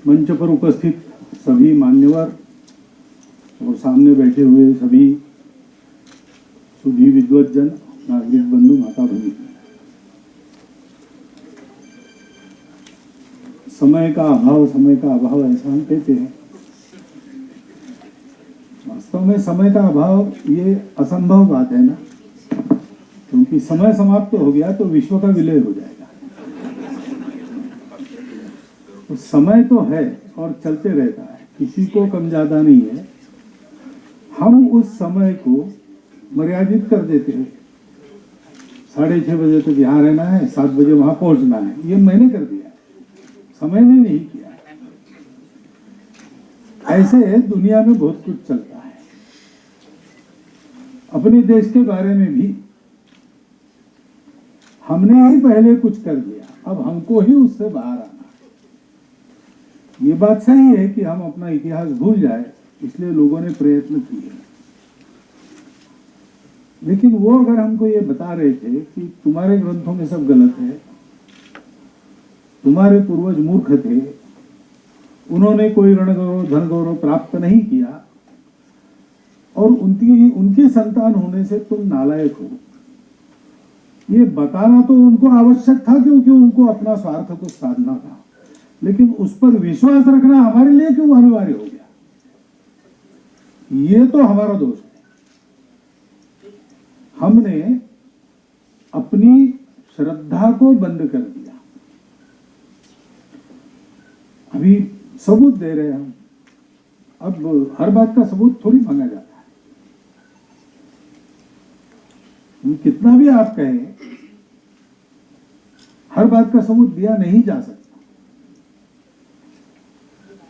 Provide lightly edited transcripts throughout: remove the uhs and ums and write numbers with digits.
मंच पर उपस्थित सभी मान्यवर और सामने बैठे हुए सभी सुधी विद्वज्जन, नागरिक बंधु, माता भगिनी, समय का अभाव ऐसा हम कहते हैं। वास्तव में समय का अभाव ये असंभव बात है ना, क्योंकि समय समाप्त हो गया तो विश्व का विलय हो जाएगा। तो समय तो है और चलते रहता है, किसी को कम ज्यादा नहीं है। हम उस समय को मर्यादित कर देते हैं। 6:30 बजे तक यहाँ रहना है, 7 बजे वहां पहुंचना है, ये मैंने कर दिया, समय ने नहीं किया। ऐसे दुनिया में बहुत कुछ चलता है। अपने देश के बारे में भी हमने ही पहले कुछ कर दिया, अब हमको ही उससे बाहर आना। ये बात सही है कि हम अपना इतिहास भूल जाए, इसलिए लोगों ने प्रयत्न किए। लेकिन वो अगर हमको ये बता रहे थे कि तुम्हारे ग्रंथों में सब गलत है, तुम्हारे पूर्वज मूर्ख थे, उन्होंने कोई रण गौरव धन गौरव प्राप्त नहीं किया और उनकी संतान होने से तुम नालायक हो, ये बताना तो उनको आवश्यक था, क्योंकि उनको अपना स्वार्थ को साधना था। लेकिन उस पर विश्वास रखना हमारे लिए क्यों अनिवार्य हो गया? ये तो हमारा दोष है। हमने अपनी श्रद्धा को बंद कर दिया। अभी सबूत दे रहे हैं हम, अब हर बात का सबूत थोड़ी मांगा जाता है। कितना भी आप कहें, हर बात का सबूत दिया नहीं जा सकता।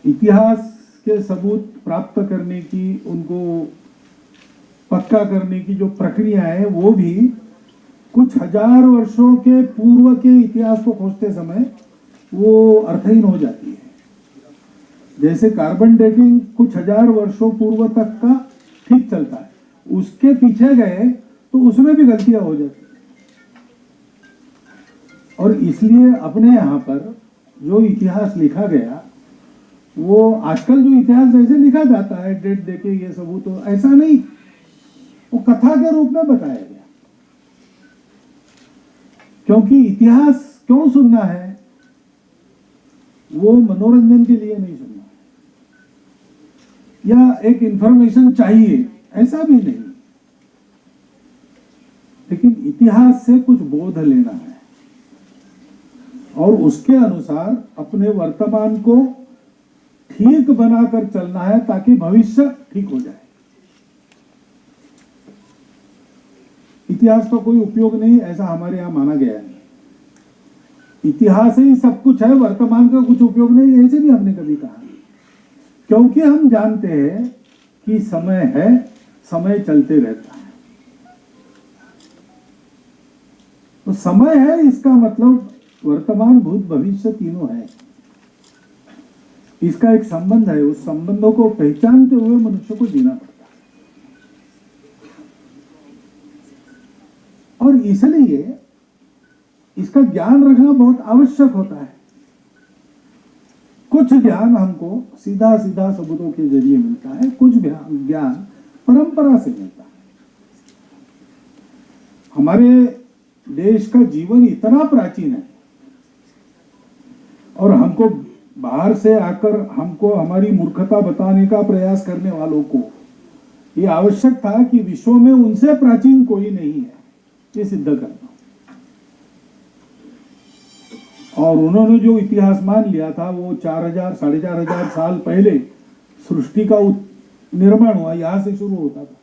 इतिहास के सबूत प्राप्त करने की, उनको पक्का करने की जो प्रक्रिया है, वो भी कुछ हजार वर्षों के पूर्व के इतिहास को खोजते समय वो अर्थहीन हो जाती है। जैसे कार्बन डेटिंग कुछ हजार वर्षों पूर्व तक का ठीक चलता है, उसके पीछे गए तो उसमें भी गलतियां हो जाती है। और इसलिए अपने यहाँ पर जो इतिहास लिखा गया, वो आजकल जो इतिहास जैसे लिखा जाता है डेट देके ये सबूत, तो ऐसा नहीं, वो कथा के रूप में बताया गया। क्योंकि इतिहास क्यों सुनना है? वो मनोरंजन के लिए नहीं सुनना है, या एक इंफॉर्मेशन चाहिए, ऐसा भी नहीं। लेकिन इतिहास से कुछ बोध लेना है और उसके अनुसार अपने वर्तमान को ठीक बनाकर चलना है, ताकि भविष्य ठीक हो जाए। इतिहास का कोई उपयोग नहीं, ऐसा हमारे यहां माना गया है। इतिहास ही सब कुछ है, वर्तमान का कुछ उपयोग नहीं, ऐसे भी हमने कभी कहा। क्योंकि हम जानते हैं कि समय है, समय चलते रहता है। तो समय है, इसका मतलब वर्तमान, भूत, भविष्य तीनों है। इसका एक संबंध है। उस संबंधों को पहचानते हुए मनुष्य को जीना पड़ता है। और इसलिए इसका ज्ञान रखना बहुत आवश्यक होता है। कुछ ज्ञान हमको सीधा सीधा सबूतों के जरिए मिलता है, कुछ ज्ञान परंपरा से मिलता है। हमारे देश का जीवन इतना प्राचीन है और हमको बाहर से आकर हमको हमारी मूर्खता बताने का प्रयास करने वालों को ये आवश्यक था कि विश्व में उनसे प्राचीन कोई नहीं है, ये सिद्ध करना। और उन्होंने जो इतिहास मान लिया था, वो 4000 4500 साल पहले सृष्टि का निर्माण हुआ, यहां से शुरू होता था।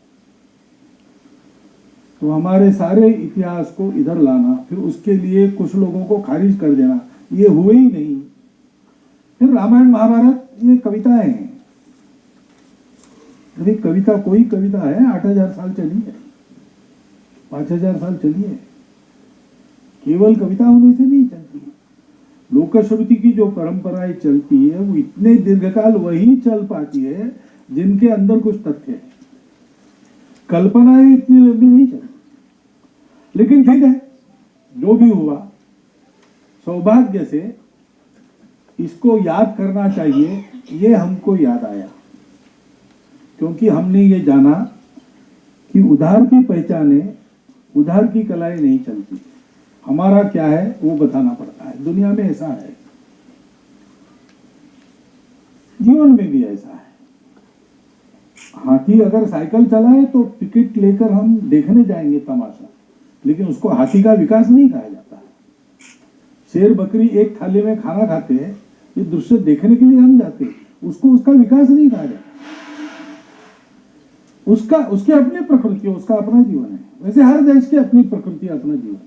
तो हमारे सारे इतिहास को इधर लाना, फिर उसके लिए कुछ लोगों को खारिज कर देना, ये हुए ही नहीं। फिर रामायण महाभारत ये कविताएं हैं। यदि कविता, कोई कविता है 8000 साल चली है, 5000 साल चली है। केवल कविता होने से नहीं चलती है। लोकश्रुति की जो परंपराएं चलती है, वो इतने दीर्घकाल वही चल पाती है जिनके अंदर कुछ तथ्य है। कल्पनाएं इतनी लंबी नहीं चलती। लेकिन ठीक है, जो भी हुआ, सौभाग्य से इसको याद करना चाहिए, ये हमको याद आया, क्योंकि हमने ये जाना कि उधार की पहचाने, उधार की कलाएं नहीं चलती। हमारा क्या है वो बताना पड़ता है। दुनिया में ऐसा है, जीवन में भी ऐसा है। हाथी अगर साइकिल चलाए तो टिकट लेकर हम देखने जाएंगे तमाशा, लेकिन उसको हाथी का विकास नहीं कहा जाता है। शेर बकरी एक थाली में खाना खाते हैं, ये दृश्य देखने के लिए हम जाते हैं, उसको उसका विकास नहीं कहा जाता। उसकी अपनी प्रकृति, उसका अपना जीवन है। वैसे हर देश की अपनी प्रकृति, अपना जीवन।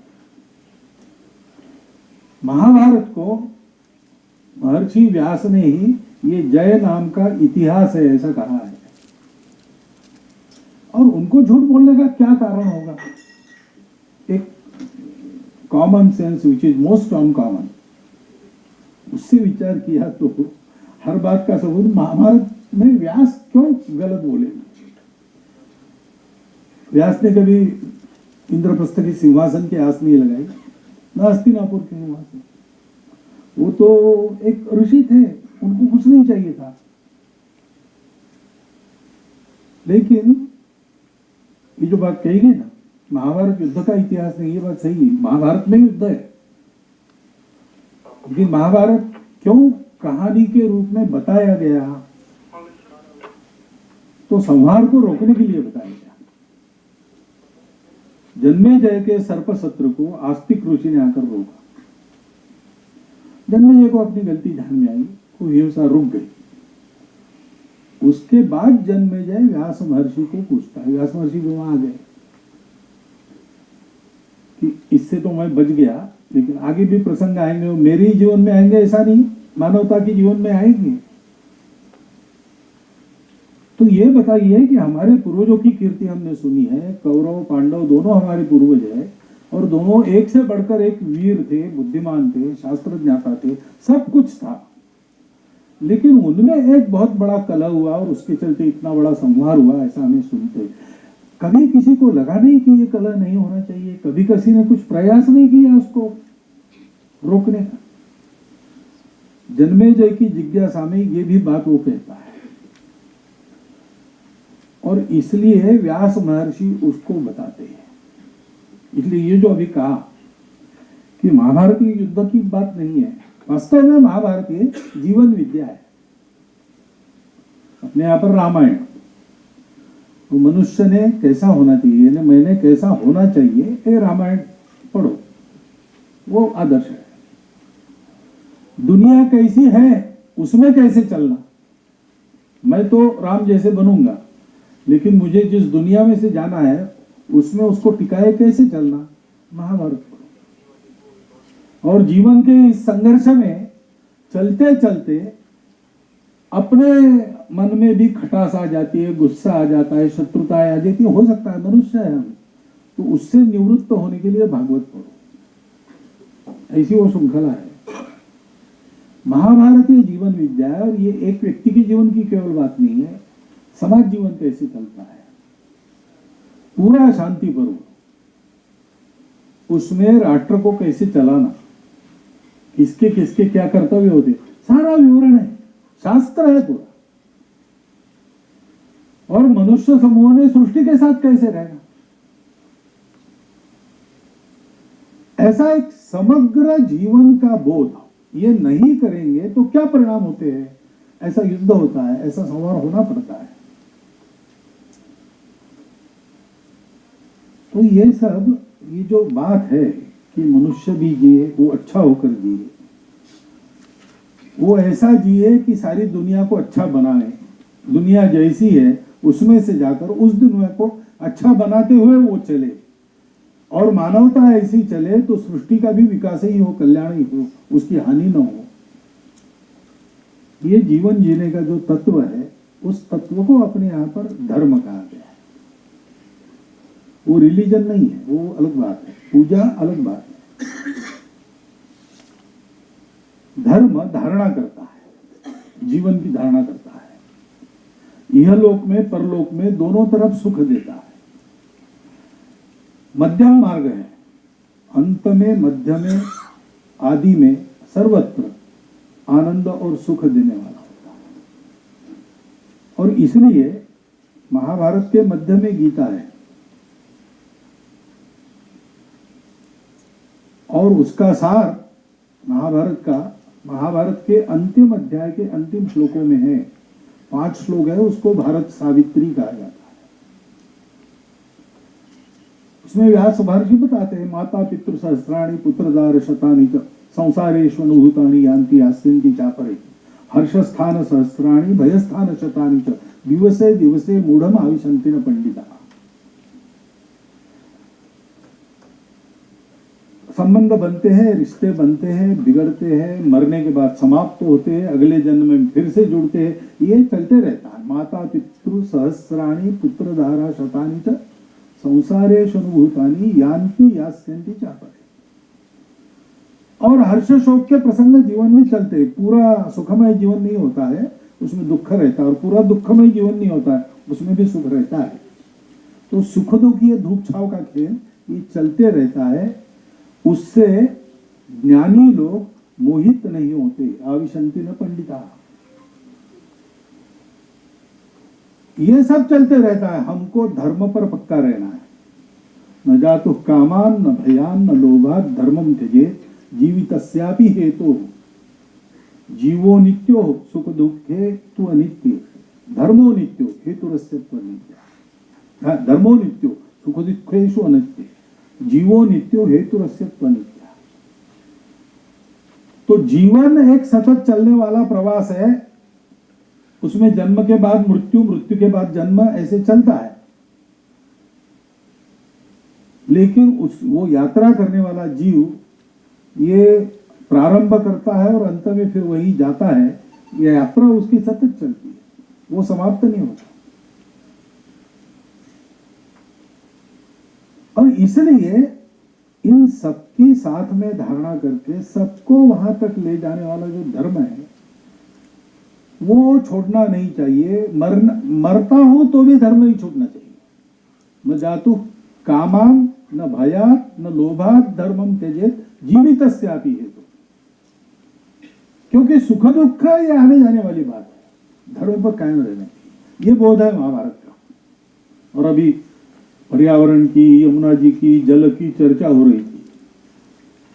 महाभारत को महर्षि व्यास ने ही ये जय नाम का इतिहास है ऐसा कहा है। और उनको झूठ बोलने का क्या कारण होगा? एक common sense which is most uncommon, उससे विचार किया तो हर बात का सबूत महाभारत में व्यास क्यों गलत बोले। व्यास ने कभी इंद्रप्रस्थ के सिंहासन की आस नहीं लगाई, न हस्तिनापुर के सिंहासन। वो तो एक ऋषि थे, उनको कुछ नहीं चाहिए था। लेकिन ये जो बात कही गई ना, महाभारत युद्ध का इतिहास नहीं, ये बात सही है। महाभारत में युद्ध है, लेकिन महाभारत क्यों कहानी के रूप में बताया गया? तो संहार को रोकने के लिए बताया गया। जन्मेजय के सर्प सत्र को आस्तिक ऋषि ने आकर रोका। जन्मेजय को अपनी गलती ध्यान में आई, वो हिंसा रुक गई। उसके बाद जन्मेजय व्यास महर्षि को पूछता है, व्यास महर्षि भी वहां आ गए कि इससे तो मैं बच गया, लेकिन आगे भी प्रसंग आएंगे, वो मेरे जीवन में आएंगे ऐसा नहीं, मानवता के जीवन में आएंगे। तो ये बताइए कि हमारे पूर्वजों की कीर्ति हमने सुनी है, कौरव पांडव दोनों हमारे पूर्वज है, और दोनों एक से बढ़कर एक वीर थे, बुद्धिमान थे, शास्त्र ज्ञाता थे, सब कुछ था। लेकिन उनमें एक बहुत बड़ा कलह हुआ और उसके चलते इतना बड़ा संहार हुआ, ऐसा हमें सुनते। कभी किसी को लगा नहीं कि ये कलह नहीं होना चाहिए? कभी किसी ने कुछ प्रयास नहीं किया उसको रोकने का? जन्मेजय की जिज्ञासा में ये भी बात वो कहता है, और इसलिए व्यास महर्षि उसको बताते हैं। इसलिए ये जो अभी कहा कि महाभारत युद्ध की बात नहीं है, वास्तव में महाभारत ये जीवन विद्या है। अपने यहाँ पर रामायण, तो मनुष्य ने कैसा होना चाहिए, मैंने कैसा होना चाहिए, ये रामायण पढ़ो, वो आदर्श है। दुनिया कैसी है उसमें कैसे चलना, मैं तो राम जैसे बनूंगा, लेकिन मुझे जिस दुनिया में से जाना है उसमें उसको टिकाए कैसे चलना, महाभारत पढ़ो। और जीवन के इस संघर्ष में चलते चलते अपने मन में भी खटास आ जाती है, गुस्सा आ जाता है, शत्रुता आ जाती है, हो सकता है, मनुष्य है हम, तो उससे निवृत्त होने के लिए भागवत पढ़ो। ऐसी वो श्रृंखला है। महाभारत ये जीवन विद्या है, और ये एक व्यक्ति के जीवन की केवल बात नहीं है, समाज जीवन कैसे चलता है, पूरा शांति पर्व, उसमें राष्ट्र को कैसे चलाना, किसके किसके क्या कर्तव्य होते, सारा विवरण है, शास्त्र है पूरा। और मनुष्य समूह ने सृष्टि के साथ कैसे रहना, ऐसा एक समग्र जीवन का बोध ये नहीं करेंगे तो क्या परिणाम होते हैं? ऐसा युद्ध होता है, ऐसा संहार होना पड़ता है। तो ये सब, ये जो बात है कि मनुष्य भी जिए, वो अच्छा होकर जिए, वो ऐसा जिए कि सारी दुनिया को अच्छा बनाए, दुनिया जैसी है उसमें से जाकर उस दुनिया को अच्छा बनाते हुए वो चले, और मानवता ऐसी चले तो सृष्टि का भी विकास ही हो, कल्याण ही हो, उसकी हानि न हो। ये जीवन जीने का जो तत्व है, उस तत्व को अपने यहाँ पर धर्म कहा गया है। वो रिलीजन नहीं है, वो अलग बात है, पूजा अलग बात है। धर्म धारणा करता है, जीवन की धारणा करता है, इहलोक में परलोक में दोनों तरफ सुख देता है। मध्यम मार्ग है, अंत में, मध्य में, आदि में, सर्वत्र आनंद और सुख देने वाला होता है। और इसलिए महाभारत के मध्य में गीता है और उसका सार महाभारत के अंतिम अध्याय के अंतिम श्लोकों में है। 5 श्लोक है, उसको भारत सावित्री कहा जाता है। उसमें व्यास महर्षि बताते हैं, माता पितृ सहस्राणि पुत्रदार शतानि च संसारेषु अनुभूतानि यान्ति यास्यन्ति चापरे हर्षस्थान सहस्राणि भयस्थान शतानि च दिवसे दिवसे मूढ़म आविशन्ति न पंडिता। संबंध बनते हैं, रिश्ते बनते हैं, बिगड़ते हैं, मरने के बाद समाप्त होते हैं, अगले जन्म में फिर से जुड़ते हैं, ये चलते रहता है। माता पितृ सहस्राणि पुत्रधारा शतानि च संसारेषु अनुभूतानि यान्ति यास्यन्ति चापरे। और हर्ष शोक के प्रसंग जीवन में चलते हैं। पूरा सुखमय जीवन नहीं होता है, उसमें दुख रहता है, और पूरा दुखमय जीवन नहीं होता है, उसमें भी सुख रहता है। तो सुख दुख ये धूप छाव का खेल ये चलते रहता है। उससे ज्ञानी लोग मोहित नहीं होते। आविशन्ति न पंडिता। ये सब चलते रहता है। हमको धर्म पर पक्का रहना है। न जातु कामान न भयान न लोभात धर्मम त्यजेत जीवितस्यापि हेतु। जीवो नित्यो सुख दुखे तु अनित्य धर्मो नित्यो हेतुरस्य त्वनित्य। धर्मो नित्यो सुख दुखेषु अनित्य जीवो नित्यो हेतुरस्य त्वनित्य। तो जीवन एक सतत चलने वाला प्रवास है। उसमें जन्म के बाद मृत्यु, मृत्यु के बाद जन्म, ऐसे चलता है। लेकिन वो यात्रा करने वाला जीव ये प्रारंभ करता है और अंत में फिर वही जाता है। यह यात्रा उसकी सतत चलती है, वो समाप्त नहीं होता। और इसलिए इन सबके साथ में धारणा करके सबको वहां तक ले जाने वाला जो धर्म है वो छोड़ना नहीं चाहिए। मरता हूं तो भी धर्म नहीं छूटना चाहिए। न जातु कामान न भयात न लोभात धर्मम त्यजेत जीवितस्यापि हेतु। क्योंकि सुख दुख ये आने जाने वाली बात है, धर्म पर कायम रहना चाहिए। ये बोध है महाभारत का। और अभी पर्यावरण की, यमुना जी की, जल की चर्चा हो रही थी।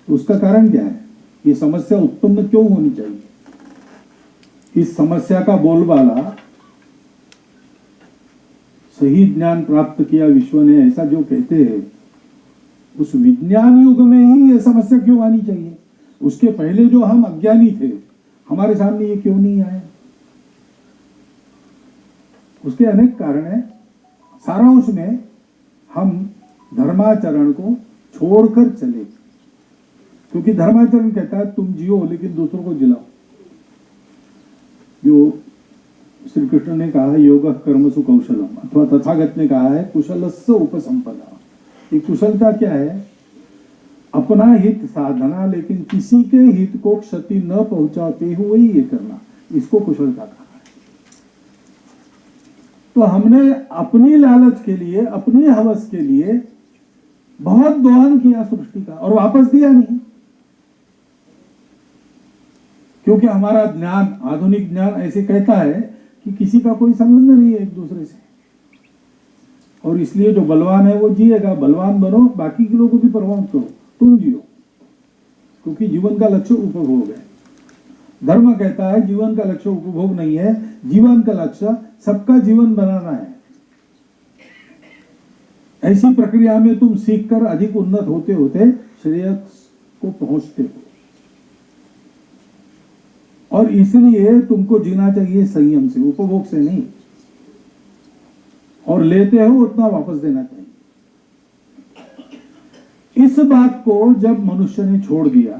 तो उसका कारण क्या है? ये समस्या उत्पन्न क्यों होनी चाहिए? इस समस्या का बोलबाला सही ज्ञान प्राप्त किया विश्व ने, ऐसा जो कहते हैं, उस विज्ञान युग में ही ये समस्या क्यों आनी चाहिए? उसके पहले जो हम अज्ञानी थे, हमारे सामने ये क्यों नहीं आया? उसके अनेक कारण है। सारांश में हम धर्माचरण को छोड़कर चले, क्योंकि धर्माचरण कहता है तुम जियो लेकिन दूसरों को जिलाओ। जो श्री कृष्ण ने कहा है योग कर्मसु कौशलम, अथवा तथागत ने कहा है कुशलस्य उपसंपदा। ये कुशलता क्या है? अपना हित साधना, लेकिन किसी के हित को क्षति न पहुंचाते हुए ही ये करना, इसको कुशलता कहा है। तो हमने अपनी लालच के लिए, अपनी हवस के लिए बहुत दोहन किया सृष्टि का और वापस दिया नहीं। क्योंकि हमारा ज्ञान, आधुनिक ज्ञान ऐसे कहता है कि किसी का कोई संबंध नहीं है एक दूसरे से, और इसलिए जो बलवान है वो जिएगा। बलवान बनो, बाकी के लोगों की परवाह करो, तुम जियो, क्योंकि जीवन का लक्ष्य उपभोग है। धर्म कहता है जीवन का लक्ष्य उपभोग नहीं है, जीवन का लक्ष्य सबका जीवन बनाना है। ऐसी प्रक्रिया में तुम सीखकर अधिक उन्नत होते होते श्रेयस को पहुंचते हो। और इसलिए तुमको जीना चाहिए संयम से, उपभोग से नहीं। और लेते हो उतना वापस देना चाहिए। इस बात को जब मनुष्य ने छोड़ दिया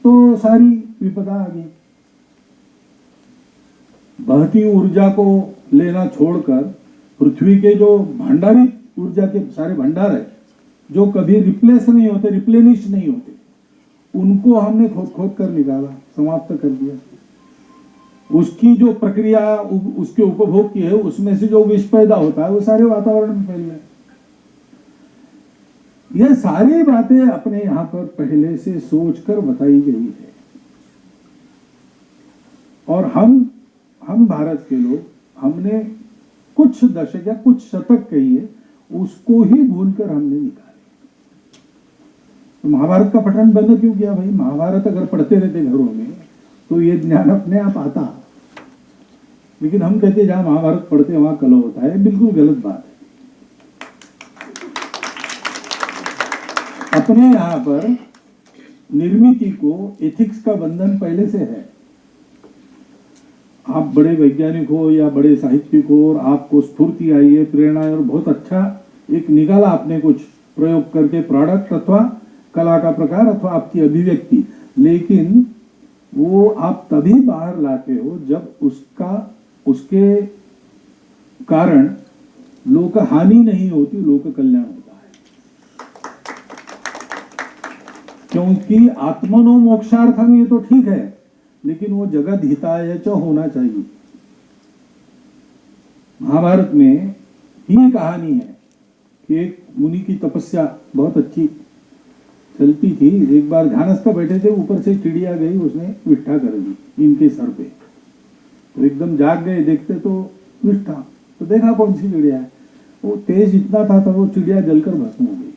तो सारी विपदा आ गई। बहती ऊर्जा को लेना छोड़कर पृथ्वी के जो भंडारित ऊर्जा के सारे भंडार है, जो कभी रिप्लेस नहीं होते, रिप्लेनिश नहीं होते, उनको हमने खोद खोद कर निकाला, समाप्त कर दिया। उसकी जो प्रक्रिया उसके उपभोग की है, उसमें से जो विष पैदा होता है वो सारे वातावरण में फैल गए। ये सारी बातें अपने यहाँ पर पहले से सोचकर बताई गई है। और हम भारत के लोग, हमने कुछ दशक या कुछ शतक कहिए, उसको ही भूलकर हमने निकाले। तो महाभारत का पठन बंद क्यों किया भाई? महाभारत अगर पढ़ते रहते घरों में तो ये ज्ञान अपने आप आता। लेकिन हम कहते जहां महाभारत पढ़ते वहां कलह होता है, बिल्कुल गलत बात है। अपने यहां पर निर्मिति को, एथिक्स का बंधन पहले से है। आप बड़े वैज्ञानिक हो या बड़े साहित्यिक हो और आपको स्फूर्ति आई है, प्रेरणा है और बहुत अच्छा एक निकाला आपने कुछ प्रयोग करके प्रोडक्ट अथवा कला का प्रकार अथवा आपकी अभिव्यक्ति, लेकिन वो आप तभी बाहर लाते हो जब उसके कारण लोक हानि नहीं होती, लोक कल्याण होता है। क्योंकि आत्मनो मोक्षार्थम ये तो ठीक है, लेकिन वो जगत हिताय च होना चाहिए। महाभारत में ये कहानी है कि एक मुनि की तपस्या बहुत अच्छी चलती थी। एक बार ध्यानस्थ बैठे थे, ऊपर से चिड़िया गई, उसने विष्ठा कर दी इनके सर पे। तो एकदम जाग गए, देखते तो विष्ठा। तो देखा कौन सी चिड़िया है, वो तेज इतना था वो चिड़िया जलकर भस्म हो गई।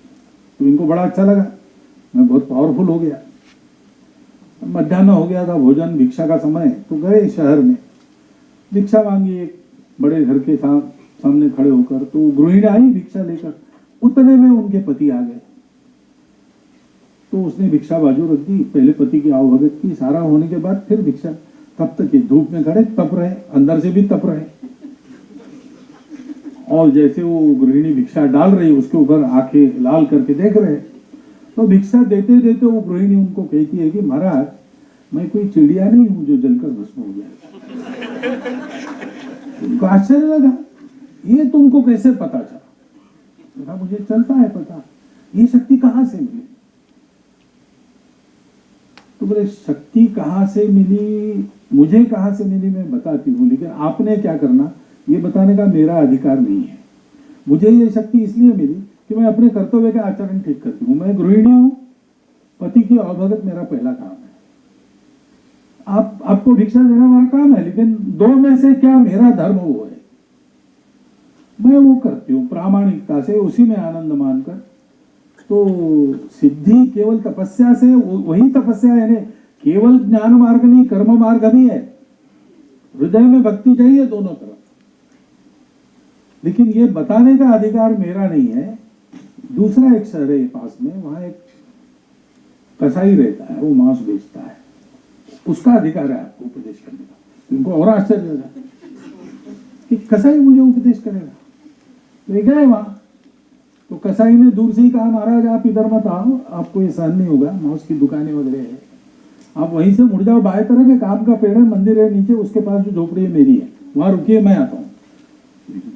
तो इनको बड़ा अच्छा लगा, मैं बहुत पावरफुल हो गया। मध्याह्न हो गया था, भोजन भिक्षा का समय, तो गए शहर में, भिक्षा मांगी एक बड़े घर के सामने खड़े होकर। तो गृहिणी आई भिक्षा लेकर, उतने में उनके पति आ गए। तो उसने भिक्षा बाजू रख दी, पहले पति की आवभगत की, सारा होने के बाद फिर भिक्षा। तब तक ये धूप में खड़े तप रहे, अंदर से भी तप रहे। और जैसे वो गृहिणी भिक्षा डाल रही, उसके ऊपर आंखें लाल करके देख रहे। तो भिक्षा देते देते वो गृहिणी उनको कहती है कि महाराज, मैं कोई चिड़िया नहीं हूं जो जलकर भस्म हो गया। उनको आश्चर्य लगा, ये तुमको कैसे पता चला? मुझे चलता है पता, ये शक्ति कहां से मिली? तो बोले शक्ति कहां से मिली, मुझे कहां से मिली मैं बताती हूँ, लेकिन आपने क्या करना ये बताने का मेरा अधिकार नहीं है। मुझे ये शक्ति इसलिए मिली कि मैं अपने कर्तव्य का आचरण ठीक करती हूँ। मैं गृहिणी हूँ, पति की अवभगत मेरा पहला काम है। आपको भिक्षा देना मेरा काम है, लेकिन दो में से क्या मेरा धर्म वो है, मैं वो करती हूँ प्रामाणिकता से, उसी में आनंद मानकर। तो सिद्धि केवल तपस्या से, वही तपस्या है, केवल ज्ञान मार्ग नहीं, कर्म मार्ग भी है। हृदय में भक्ति चाहिए दोनों तरफ, लेकिन ये बताने का अधिकार मेरा नहीं है। दूसरा एक शहर है पास में, वहां एक कसाई रहता है, वो मांस बेचता है, उसका अधिकार है आपको उपदेश करने का। उनको और आश्चर्य लगा कि कसाई मुझे उपदेश करेगा। ले गए वहां, तो कसाई ने दूर से ही कहा, महाराज आप इधर मत आओ, आपको ये सहन नहीं होगा, मांस की दुकानें वगैरह है, आप वहीं से मुड़ जाओ, बाएं तरफ एक आम का पेड़ है, मंदिर है नीचे, उसके पास जो झोपड़ी है मेरी है, वहां रुकिए, मैं आता हूँ।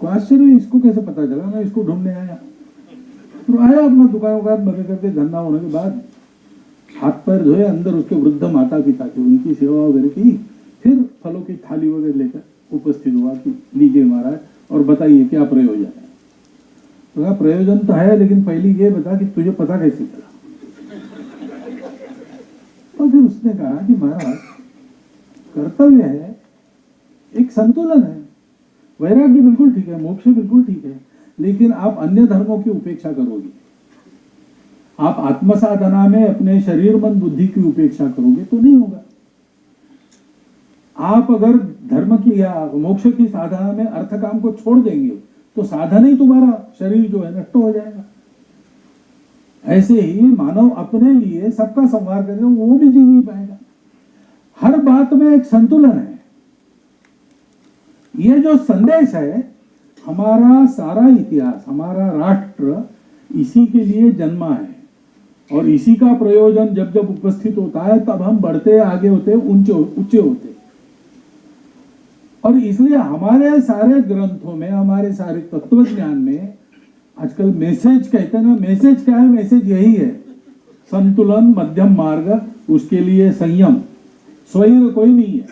आश्चर्य, इसको कैसे पता चला? मैं इसको ढूंढने आया। तो आया अपना दुकान बंद करके, धंधा होने के बाद हाथ पैर धोए, अंदर उसके वृद्ध माता पिता थे, उनकी सेवा वगैरह की, फिर फलों की थाली वगैरह लेकर उपस्थित हुआ कि लीजिए महाराज और बताइए क्या प्रयोजन है। तो कहा प्रयोजन तो है, लेकिन पहले ये बता कि तुझे पता कैसे चला। और फिर उसने कहा कि महाराज कर्तव्य है, एक संतुलन है, वैराग्य बिल्कुल ठीक है, मोक्ष बिल्कुल ठीक है, लेकिन आप अन्य धर्मों की उपेक्षा करोगे, आप आत्मसाधना में अपने शरीर मन बुद्धि की उपेक्षा करोगे तो नहीं होगा। आप अगर धर्म की या मोक्ष की साधना में अर्थ काम को छोड़ देंगे तो साधन ही तुम्हारा शरीर जो है नष्ट हो जाएगा। ऐसे ही मानव अपने लिए सबका संहार करेगा, वो भी जी नहीं पाएगा। हर बात में एक संतुलन है। ये जो संदेश है, हमारा सारा इतिहास, हमारा राष्ट्र इसी के लिए जन्मा है, और इसी का प्रयोजन जब जब उपस्थित होता है तब हम बढ़ते आगे होते, ऊंचे होते। और इसलिए हमारे सारे ग्रंथों में, हमारे सारे तत्व ज्ञान में आजकल मैसेज कहते हैं ना, मैसेज क्या है? मैसेज यही है, संतुलन, मध्यम मार्ग, उसके लिए संयम। स्वैर कोई नहीं है,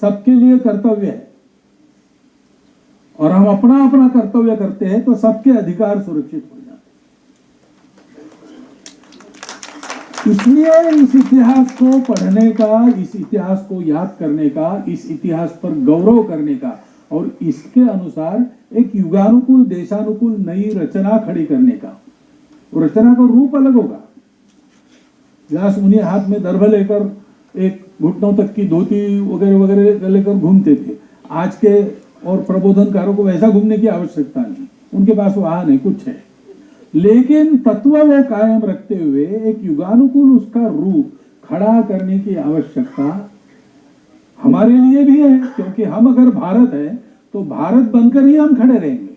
सबके लिए कर्तव्य है, और हम अपना अपना कर्तव्य करते हैं तो सबके अधिकार सुरक्षित हो जाते हैं। इसलिए इस इतिहास को पढ़ने का, इस इतिहास को याद करने का, इस इतिहास पर गौरव करने का और इसके अनुसार एक युगानुकूल, देशानुकूल नई रचना खड़ी करने का। रचना का रूप अलग होगा। व्यास मुनि हाथ में दर्भ लेकर एक घुटनों तक की धोती वगैरह वगैरह लेकर घूमते थे। आज के और प्रबोधनकारों को वैसा घूमने की आवश्यकता नहीं, उनके पास वाहन है, कुछ है, लेकिन तत्व वो कायम रखते हुए एक युगानुकूल उसका रूप खड़ा करने की आवश्यकता हमारे लिए भी है। क्योंकि हम अगर भारत है तो भारत बनकर ही हम खड़े रहेंगे।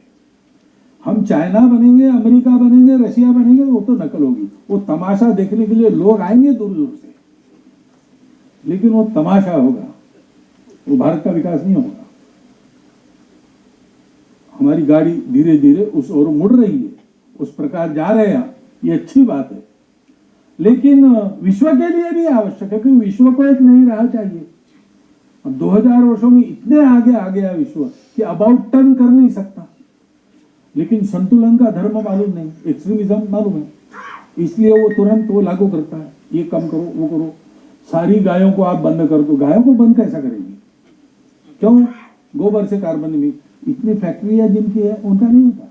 हम चाइना बनेंगे, अमेरिका बनेंगे, रशिया बनेंगे, वो तो नकल होगी। वो तमाशा देखने के लिए लोग आएंगे दूर दूर से, लेकिन वो तमाशा होगा, वो भारत का विकास नहीं होगा। हमारी गाड़ी धीरे धीरे उस ओर मुड़ रही है, उस प्रकार जा रहे हैं, ये अच्छी बात है। लेकिन विश्व के लिए भी आवश्यक है, क्योंकि विश्व को एक नई राह चाहिए। अब 2000 वर्षों में इतने आगे आ गया विश्व कि अबाउट टर्न कर नहीं सकता, लेकिन संतुलन का धर्म मालूम नहीं, एक्सट्रीमिज्म मालूम है, इसलिए वो तुरंत वो लागू करता है, ये कम करो, वो करो। सारी गायों को आप बंद कर दो, गायों को बंद कैसा करेंगे? क्यों? गोबर से कार्बन निमित इतनी फैक्ट्रियां जिनकी है उनका नहीं होता,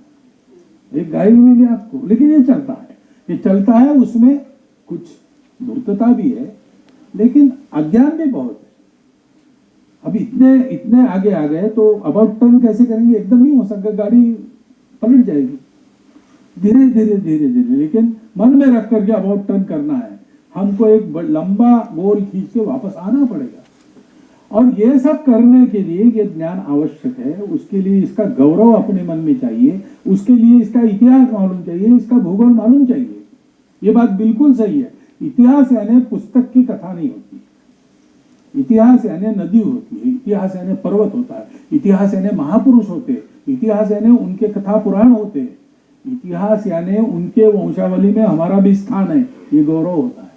एक गाय भी मिली आपको, लेकिन ये चलता है, ये चलता है। उसमें कुछ धूर्तता भी है, लेकिन अज्ञान भी बहुत है। अब इतने आगे आ गए तो अबाउट टर्न कैसे करेंगे? एकदम नहीं हो सकता, गाड़ी पलट जाएगी। धीरे धीरे धीरे धीरे, लेकिन मन में रख करके अबाउट टर्न करना है। हमको एक लंबा गोल खींच के वापस आना पड़ेगा, और ये सब करने के लिए ये ज्ञान आवश्यक है। उसके लिए इसका गौरव अपने मन में चाहिए, उसके लिए इसका इतिहास मालूम चाहिए, इसका भूगोल मालूम चाहिए। ये बात बिल्कुल सही है। इतिहास यानी पुस्तक की कथा नहीं होती, इतिहास यानी नदी होती है, इतिहास यानी पर्वत होता है, इतिहास यानी महापुरुष होते, इतिहास यानी उनके कथा पुराण होते, इतिहास यानी उनके वंशावली में हमारा भी स्थान है, ये गौरव होता है।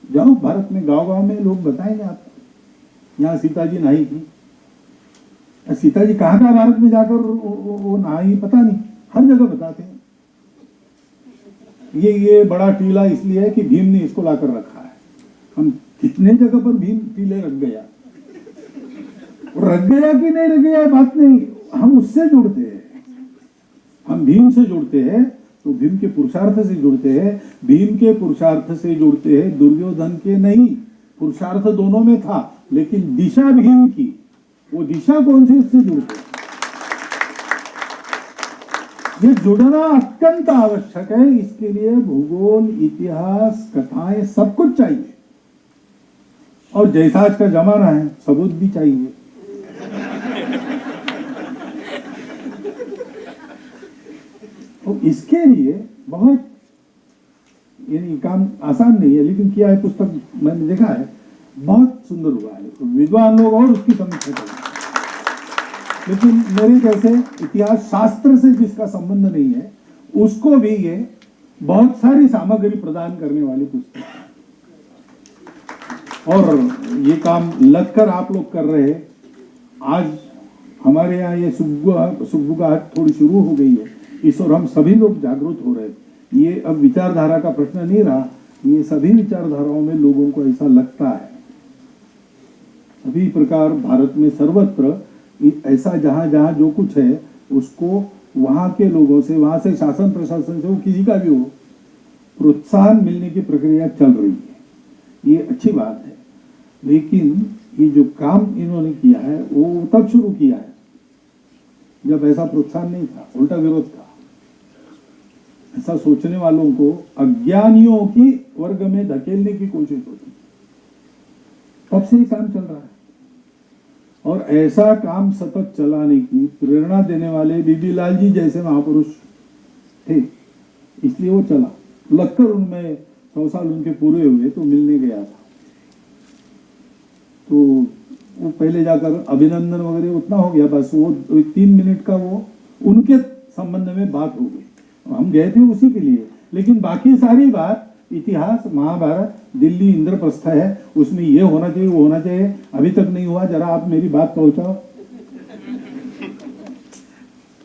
जाओ भारत में गांव गांव में लोग बताएंगे आपको, यहाँ सीता जी नहाई थी। सीता जी कहाँ कहाँ भारत में जाकर वो नहाई पता नहीं, हर जगह बताते हैं। ये बड़ा टीला इसलिए है कि भीम ने इसको लाकर रखा है। हम कितने जगह पर भीम टीले रख गया, रख गया कि नहीं रख गया बात नहीं, हम उससे जुड़ते हैं, हम भीम से जुड़ते हैं, तो भीम के पुरुषार्थ से जुड़ते हैं, भीम के पुरुषार्थ से जुड़ते हैं, दुर्योधन के नहीं। पुरुषार्थ दोनों में था, लेकिन दिशा भीम की, वो दिशा कौन सी, उससे जुड़ते हैं। ये जुड़ना अत्यंत आवश्यक है। इसके लिए भूगोल, इतिहास, कथाएं सब कुछ चाहिए, और जैसा आज का जमाना है सबूत भी चाहिए। तो इसके लिए बहुत, यानी काम आसान नहीं है, लेकिन किया है, पुस्तक मैंने देखा है, बहुत सुंदर हुआ है। तो विद्वान लोग और उसकी समीक्षा करें, लेकिन मेरे जैसे इतिहास शास्त्र से जिसका संबंध नहीं है, उसको भी ये बहुत सारी सामग्री प्रदान करने वाली पुस्तक है। और ये काम लगकर आप लोग कर रहे हैं। आज हमारे यहाँ ये सुगबुगाहट थोड़ी शुरू हो गई है, इस और हम सभी लोग जागरूक हो रहे हैं। ये अब विचारधारा का प्रश्न नहीं रहा, ये सभी विचारधाराओं में लोगों को ऐसा लगता है। सभी प्रकार भारत में सर्वत्र ऐसा जहां जहां जो कुछ है उसको वहां के लोगों से, वहां से शासन प्रशासन से, वो किसी का भी हो, प्रोत्साहन मिलने की प्रक्रिया चल रही है। ये अच्छी बात है, लेकिन ये जो काम इन्होंने किया है वो तब शुरू किया है जब ऐसा प्रोत्साहन नहीं था, उल्टा विरोध था। ऐसा सोचने वालों को अज्ञानियों की वर्ग में धकेलने की कोशिश होती, तब से ही काम चल रहा है। और ऐसा काम सतत चलाने की प्रेरणा देने वाले बीबी लाल जी जैसे महापुरुष थे, इसलिए वो चला। लगकर उनमें 100 साल उनके पूरे हुए तो मिलने गया था, तो वो पहले जाकर अभिनंदन वगैरह उतना हो गया, बस वो 3 मिनट का वो उनके संबंध में बात हो गई। हम गए थे उसी के लिए, लेकिन बाकी सारी बात इतिहास, महाभारत, दिल्ली इंद्रप्रस्थ है, उसमें ये होना चाहिए, वो होना चाहिए, अभी तक नहीं हुआ, जरा आप मेरी बात पहुंचाओ।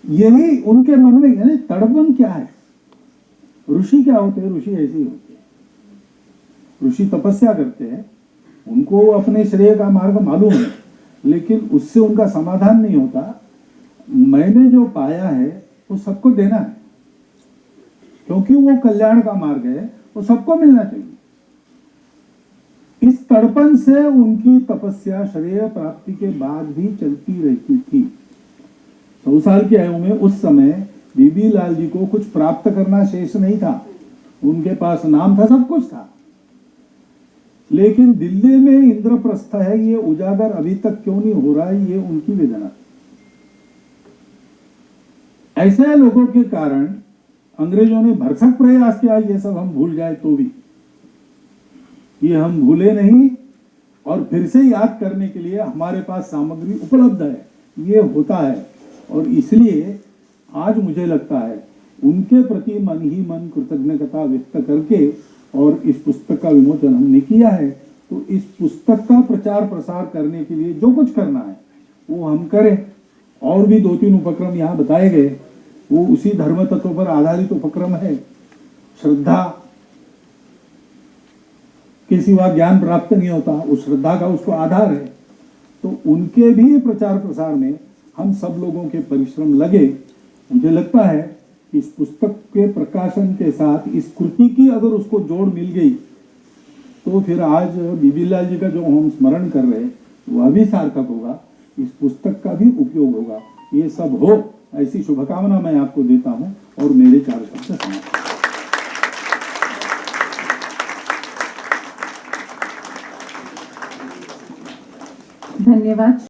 यही उनके मन में, यानी तड़पन क्या है, ऋषि क्या होते हैं? ऋषि ऐसे ही होते हैं। ऋषि तपस्या करते हैं, उनको अपने श्रेय का मार्ग मालूम है, लेकिन उससे उनका समाधान नहीं होता। मैंने जो पाया है वो सबको देना है, क्योंकि वो कल्याण का मार्ग है, वो सबको मिलना चाहिए। इस तड़पन से उनकी तपस्या श्रेय प्राप्ति के बाद भी चलती रहती थी। 100 साल की आयु में उस समय बीबी लाल जी को कुछ प्राप्त करना शेष नहीं था। उनके पास नाम था, सब कुछ था, लेकिन दिल्ली में इंद्रप्रस्थ है, ये उजागर अभी तक क्यों नहीं हो रहा है, ये उनकी वेदना। ऐसे लोगों के कारण अंग्रेजों ने भरसक प्रयास किया ये सब हम भूल जाए, तो भी ये हम भूले नहीं, और फिर से याद करने के लिए हमारे पास सामग्री उपलब्ध है, ये होता है। और इसलिए आज मुझे लगता है उनके प्रति मन ही मन कृतज्ञता व्यक्त करके और इस पुस्तक का विमोचन हमने किया है। तो इस पुस्तक का प्रचार प्रसार करने के लिए जो कुछ करना है वो हम करें। और भी 2-3 उपक्रम यहाँ बताए गए, वो उसी धर्म तत्व पर आधारित उपक्रम है। श्रद्धा के सिवा ज्ञान प्राप्त नहीं होता, उस श्रद्धा का उसको आधार है। तो उनके भी प्रचार प्रसार में हम सब लोगों के परिश्रम लगे। मुझे लगता है कि इस पुस्तक के प्रकाशन के साथ इस कृति की अगर उसको जोड़ मिल गई तो फिर आज बीबी लाल जी का जो हम स्मरण कर रहे हैं वह भी सार्थक होगा, इस पुस्तक का भी उपयोग होगा। ये सब हो, ऐसी शुभकामना मैं आपको देता हूं और मेरे 4 शब्द समाप्त। धन्यवाद।